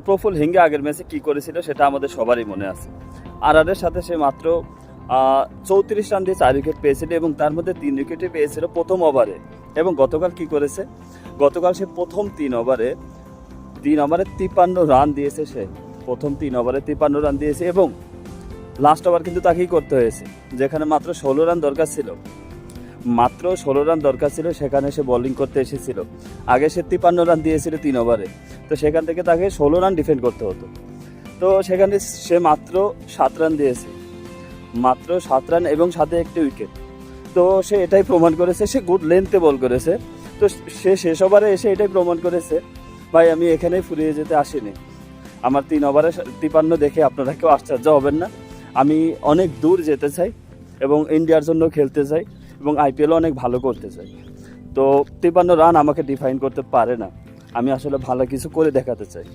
প্রফুল হেঙ্গে আগের ম্যাচে কি করেছিল সেটা আমাদের সবারই মনে আছে। আরআরের সাথে সে মাত্র 34 রান দিয়ে 4 উইকেট পেয়েছিল এবং তার মধ্যে 3 উইকেটই পেয়েছিল প্রথম ওভারে। এবং গতকাল কি করেছে, গতকাল সে প্রথম 3 ওভারে 53 রান দিয়েছে। সে প্রথম 3 ওভারে 53 রান দিয়েছে এবং লাস্ট ওভার কিন্তু তাকেই করতে হয়েছে, যেখানে মাত্র 16 রান দরকার ছিল। মাত্র 16 রান দরকার ছিল, সেখানে সে বোলিং করতে এসেছিল। আগে সে 53 রান দিয়েছিল 3 ওভারে, তো সেখান থেকে তাকে 16 রান ডিফেন্ড করতে হতো। তো সেখানে সে মাত্র 7 রান দিয়েছে, মাত্র 7 রান এবং সাথে একটি উইকেট। তো সে এটাই প্রমাণ করেছে, সে গুড লেন্থে বল করেছে। তো সে শেষ ওভারে এসে এটাই প্রমাণ করেছে, ভাই আমি এখানেই ফুরিয়ে যেতে আসিনি। আমার 3 ওভারে 53 দেখে আপনারা কেউ আশ্চর্য হবেন না। আমি অনেক দূর যেতে চাই এবং ইন্ডিয়ার জন্য খেলতে চাই এবং আইপিএলও অনেক ভালো করতে চাই। তো 53 রান আমাকে ডিফাইন করতে পারে না, আমি আসলে ভালো কিছু করে দেখাতে চাই।